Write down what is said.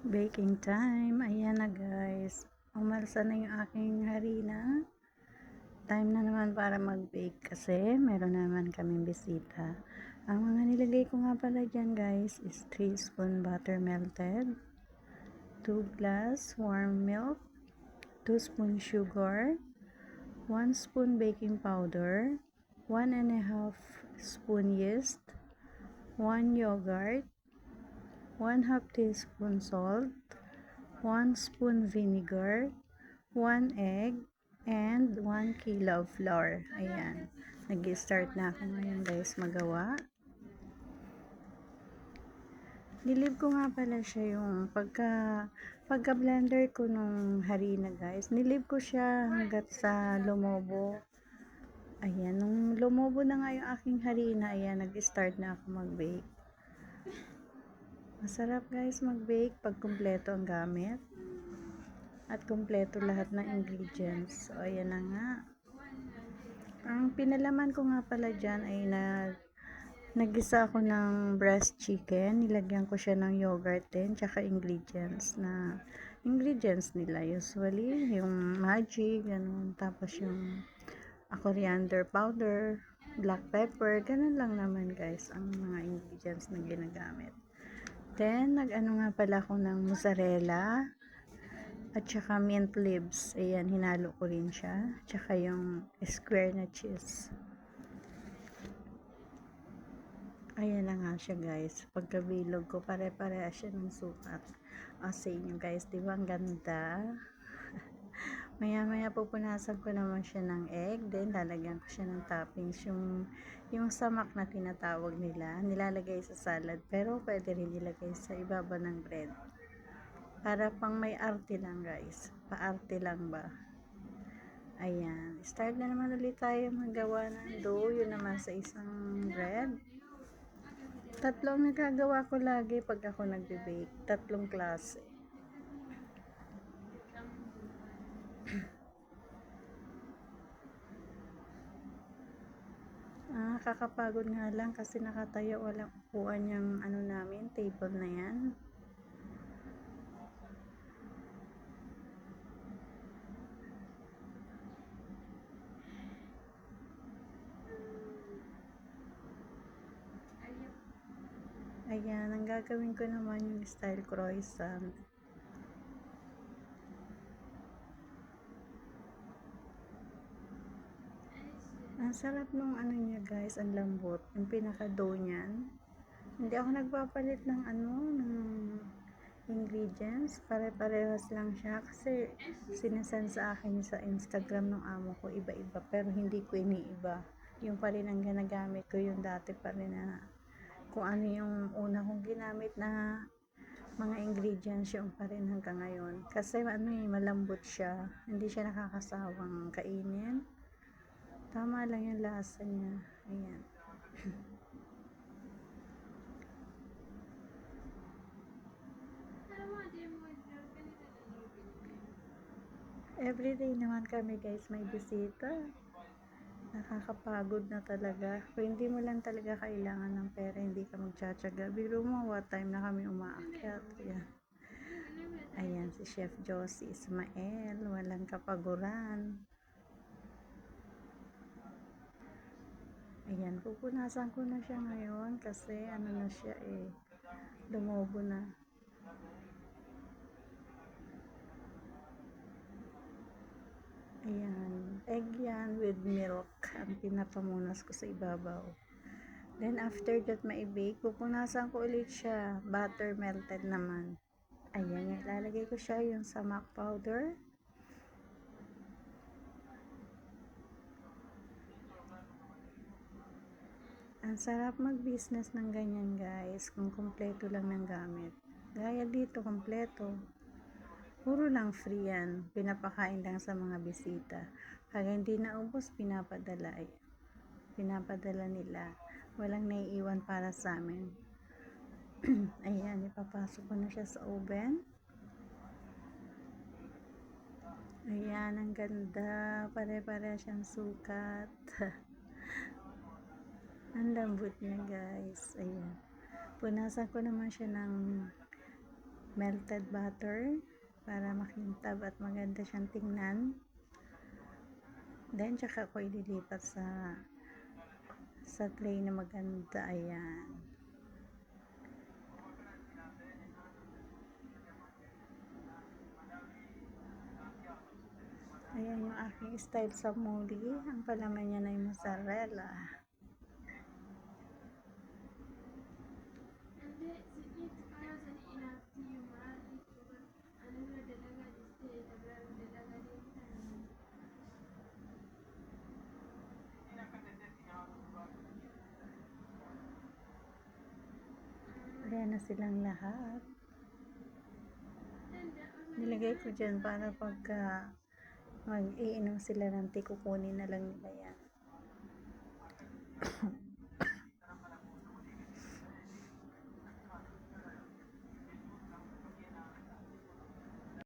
Baking time. Ayan na guys. Umalsa na yung aking harina. Time na naman para mag-bake kasi meron naman kaming bisita. Ang mga nilagay ko nga pala dyan guys is 3 spoon butter melted, 2 glass warm milk, 2 spoon sugar, 1 spoon baking powder, 1 1/2 spoon yeast, 1 yogurt, 1/2 teaspoon salt, 1 spoon vinegar, 1 egg, and 1 kilo of flour. Ayan. Nag-start na ako ngayon guys magawa. Nilib ko nga pala siya yung pagka blender ko nung harina guys. Nilib ko siya hanggat sa lumobo. Ayan. Nung lumobo na nga yung aking harina, ayan, nag-start na ako mag-bake. Masarap guys mag-bake pag kumpleto ang gamit. At kumpleto lahat ng ingredients. So, ayan na nga. Ang pinalaman ko nga pala dyan ay nag-isa ako ng breast chicken. Nilagyan ko siya ng yogurt din, tsaka ingredients nila. Usually, yung magic, ganun. Tapos yung coriander powder, black pepper, ganun lang naman guys ang mga ingredients na ginagamit. Then, nag-ano nga pala ako ng mozzarella, at saka mint leaves. Ayan, hinalo ko rin siya. Tsaka yung square na cheese. Ayan na nga siya guys. Pagkabilog ko, pare-pareha siya ng sukat. O sa inyo guys, di ba ang ganda? Maya-maya pupunasan ko naman siya ng egg. Then, lalagyan ko siya ng toppings. Yung samak na tinatawag nila. Nilalagay sa salad. Pero pwede rin ilagay sa ibaba ng bread. Para pang may arte lang guys. Paarte lang ba? Ayan. Start na naman ulit tayo magawa ng dough. Yun naman sa isang bread. Tatlong nagagawa ko lagi pag ako nagbe-bake. Tatlong klase. Kakapagod nga lang kasi nakatayo. Walang upuan yung ano namin, table na yan. Ayan, ang gagawin ko naman yung style croissant. Ang sarap nung ano niya guys, ang lambot. Yung pinaka-dough niyan. Hindi ako nagpapalit ng ng ingredients. Pare-parehas lang siya. Kasi sinasend sa akin sa Instagram ng amo ko, iba-iba. Pero hindi ko iniiba. Yung pa rin ang ginagamit ko, yung dati pa rin na kung ano yung una kong ginamit na mga ingredients, yung pa rin hanggang ngayon. Kasi malambot siya. Hindi siya nakakasawang kainin. Tama lang yung lasa niya. Ayan. Everyday naman kami guys may bisita. Nakakapagod na talaga. Kung hindi mo lang talaga kailangan ng pera, hindi ka magtsatsaga. Biro mo, what time na kami umaakyat. Ayan. Ayan, si Chef Josie Ismael. Walang kapaguran. Ayan, pupunasan ko na siya ngayon kasi ano na siya lumobo na. Ayan, egg yan with milk ang pinapamunas ko sa ibabaw. Then after that maibake, pupunasan ko ulit siya, butter melted naman. Ayan, ilalagay ko siya yung samak powder. Ang sarap mag-business ng ganyan guys, kung kompleto lang ng gamit. Gaya dito, kompleto. Puro lang free yan. Pinapakain lang sa mga bisita. Pag hindi naubos, pinapadala nila. Walang naiiwan para sa amin. Ayan, ipapasok ko na siya sa oven. Ayan, ang ganda. Pare-pare siyang sukat. Ang lambot niya guys. Ayan. Punasan ko naman siya ng melted butter para makintab at maganda siyang tingnan. Then, tsaka ko ililipat sa tray na maganda. Ayan. Ayan yung aking style sa muli. Ang palaman niya na yung mozzarella. Ayan na silang lahat. Nilagay ko dyan para pagka mag-iinom sila ng tea, kukunin na lang nila yan.